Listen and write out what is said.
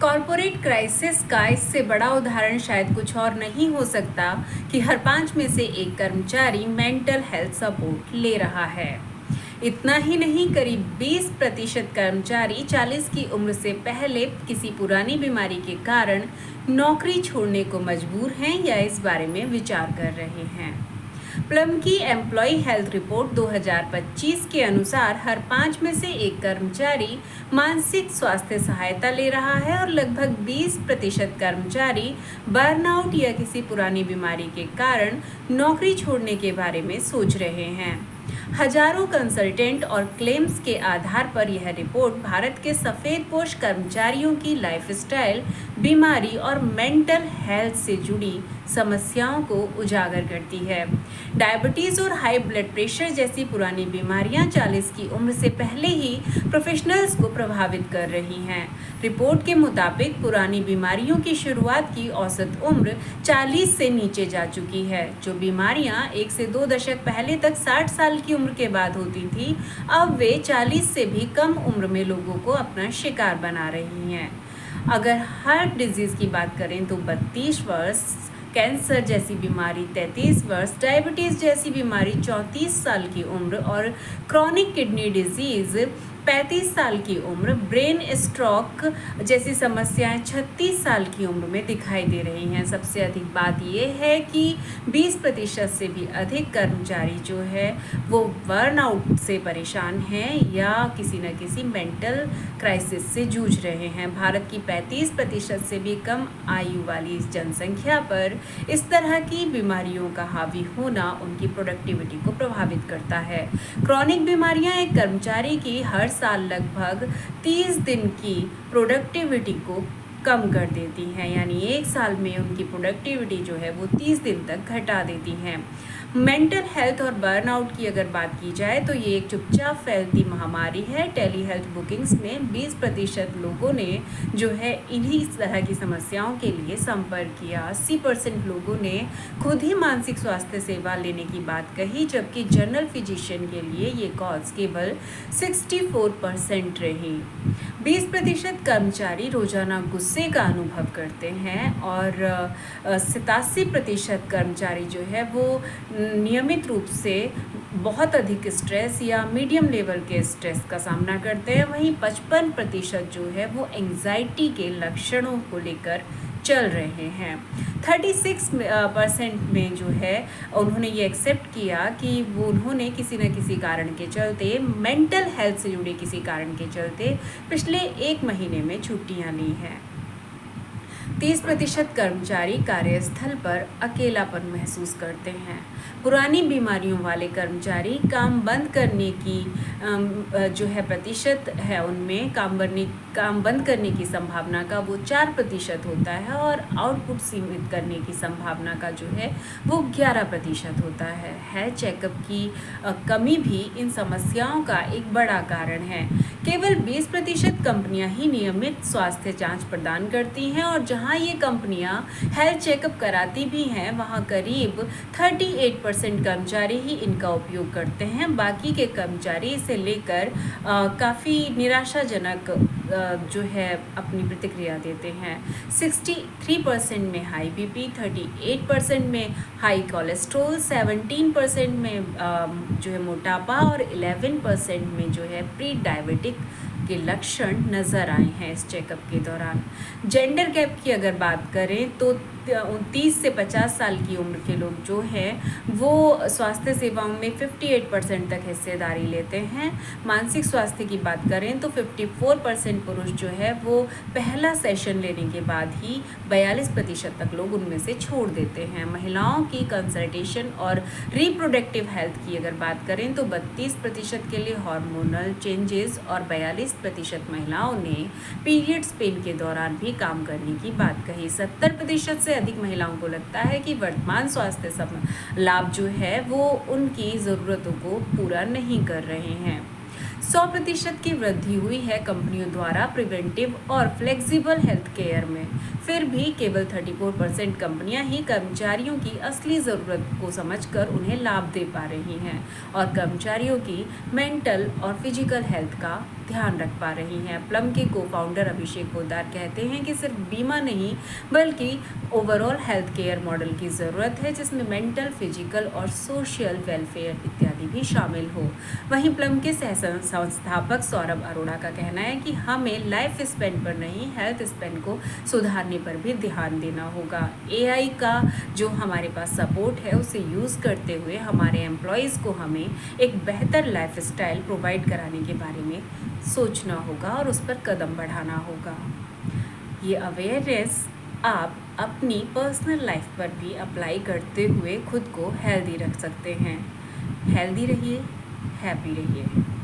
Corporate crisis का इससे बड़ा उदाहरण शायद कुछ और नहीं हो सकता कि हर 5 में से एक कर्मचारी मेंटल हेल्थ सपोर्ट ले रहा है। इतना ही नहीं, करीब 20% कर्मचारी 40 की उम्र से पहले किसी पुरानी बीमारी के कारण नौकरी छोड़ने को मजबूर हैं या इस बारे में विचार कर रहे हैं। प्लम की एम्प्लॉय हेल्थ रिपोर्ट 2025 के अनुसार हर 5 में से एक कर्मचारी मानसिक स्वास्थ्य सहायता ले रहा है और लगभग 20% कर्मचारी बर्नआउट या किसी पुरानी बीमारी के कारण नौकरी छोड़ने के बारे में सोच रहे हैं। हजारों कंसल्टेंट और क्लेम्स के आधार पर यह रिपोर्ट भारत के सफेदपोश कर्मचारियों की लाइफस्टाइल, बीमारी और मेंटल हेल्थ से जुड़ी समस्याओं को उजागर करती है। डायबिटीज और हाई ब्लड प्रेशर जैसी पुरानी बीमारियां 40 की उम्र से पहले ही प्रोफेशनल्स को प्रभावित कर रही हैं। रिपोर्ट के मुताबिक पुरानी बीमारियों की शुरुआत की औसत उम्र 40 से नीचे जा चुकी है। जो बीमारियां 1 से 2 दशक पहले तक 60 साल की उम्र के बाद होती थी, अब वे 40 से भी कम उम्र में लोगों को अपना शिकार बना रही हैं। अगर हार्ट डिजीज की बात करें तो 32 वर्ष, कैंसर जैसी बीमारी 33 वर्ष, डायबिटीज़ जैसी बीमारी 34 साल की उम्र और क्रॉनिक किडनी डिजीज़ 35 साल की उम्र, ब्रेन स्ट्रोक जैसी समस्याएं 36 साल की उम्र में दिखाई दे रही हैं। सबसे अधिक बात यह है कि 20% से भी अधिक कर्मचारी जो है वो बर्नआउट से परेशान हैं या किसी न किसी मेंटल क्राइसिस से जूझ रहे हैं। भारत की 35% से भी कम आयु वाली इस जनसंख्या पर इस तरह की बीमारियों का हावी होना उनकी प्रोडक्टिविटी को प्रभावित करता है। क्रॉनिक बीमारियां एक कर्मचारी की हर साल लगभग 30 दिन की प्रोडक्टिविटी को कम कर देती हैं, यानी 1 साल में उनकी प्रोडक्टिविटी जो है वो 30 दिन तक घटा देती हैं। मेंटल हेल्थ और बर्नआउट की अगर बात की जाए तो ये एक चुपचाप फैलती महामारी है। टेली हेल्थ बुकिंग्स में 20% लोगों ने जो है इन्हीं तरह की समस्याओं के लिए संपर्क किया। 80% लोगों ने खुद ही मानसिक स्वास्थ्य सेवा लेने की बात कही, जबकि जनरल फिजिशियन के लिए ये कॉल्स केवल 64% रही। 20% कर्मचारी रोजाना गुस्से का अनुभव करते हैं और 87% कर्मचारी जो है वो नियमित रूप से बहुत अधिक स्ट्रेस या मीडियम लेवल के स्ट्रेस का सामना करते हैं। वहीं 55% जो है वो एंग्जाइटी के लक्षणों को लेकर चल रहे हैं। 36% में जो है उन्होंने ये एक्सेप्ट किया कि वो उन्होंने किसी न किसी कारण के चलते, मेंटल हेल्थ से जुड़े किसी कारण के चलते पिछले 1 महीने में छुट्टियां ली हैं। 30% कर्मचारी कार्यस्थल पर अकेलापन महसूस करते हैं। पुरानी बीमारियों वाले कर्मचारी काम बंद करने की जो है प्रतिशत है उनमें काम बंद करने की संभावना का वो 4% होता है और आउटपुट सीमित करने की संभावना का जो है वो 11% होता है। हेल्थ चेकअप की कमी भी इन समस्याओं का एक बड़ा कारण है। केवल 20% कंपनियां ही नियमित स्वास्थ्य जांच प्रदान करती हैं और जहां ये कंपनियां हेल्थ चेकअप कराती भी हैं वहां करीब 38% कर्मचारी ही इनका उपयोग करते हैं। बाकी के कर्मचारी इसे लेकर काफ़ी निराशाजनक जो है अपनी प्रतिक्रिया देते हैं। 63% में हाई बीपी, 38% में हाई कोलेस्ट्रॉल, 17% में जो है मोटापा और 11% में जो है प्री डायबिटिक के लक्षण नज़र आए हैं इस चेकअप के दौरान। जेंडर गैप की अगर बात करें तो 30 से 50 साल की उम्र के लोग जो हैं वो स्वास्थ्य सेवाओं में 58% तक हिस्सेदारी लेते हैं। मानसिक स्वास्थ्य की बात करें तो 54% पुरुष जो है वो पहला सेशन लेने के बाद ही 42% तक लोग उनमें से छोड़ देते हैं। महिलाओं की कंसल्टेशन और रिप्रोडक्टिव हेल्थ की अगर बात करें तो 32% के लिए हार्मोनल चेंजेस और 42% महिलाओं ने पीरियड्स पेन के दौरान भी काम करने की बात कही। 70% से अधिक महिलाओं को लगता है कि वर्तमान स्वास्थ्य लाभ जो है वो उनकी ज़रूरतों को पूरा नहीं कर रहे हैं। 100% की वृद्धि हुई है कंपनियों द्वारा प्रिवेंटिव और फ्लेक्सिबल हेल्थ केयर में। फिर भी केवल 34% कंपनियां ही कर्मचारियों की असली ज़रूरत को समझकर उन्हें लाभ दे पा रही हैं और कर्मचारियों की मेंटल और फिजिकल हेल्थ का ध्यान रख पा रही हैं। प्लम के को फाउंडर अभिषेक पोद्दार कहते हैं कि सिर्फ बीमा नहीं बल्कि ओवरऑल हेल्थ केयर मॉडल की ज़रूरत है जिसमें मेंटल, फिजिकल और सोशल वेलफेयर इत्यादि भी शामिल हो। वहीं प्लम के सह संस्थापक सौरभ अरोड़ा का कहना है कि हमें लाइफ स्पेन पर नहीं, हेल्थ स्पेन को सुधारने पर भी ध्यान देना होगा। एआई का जो हमारे पास सपोर्ट है उसे यूज़ करते हुए हमारे एम्प्लॉयज़ को हमें एक बेहतर लाइफ स्टाइल प्रोवाइड कराने के बारे में सोचना होगा और उस पर कदम बढ़ाना होगा। ये अवेयरनेस आप अपनी पर्सनल लाइफ पर भी अप्लाई करते हुए खुद को हेल्दी रख सकते हैं। हेल्दी रहिए, हैप्पी रहिए।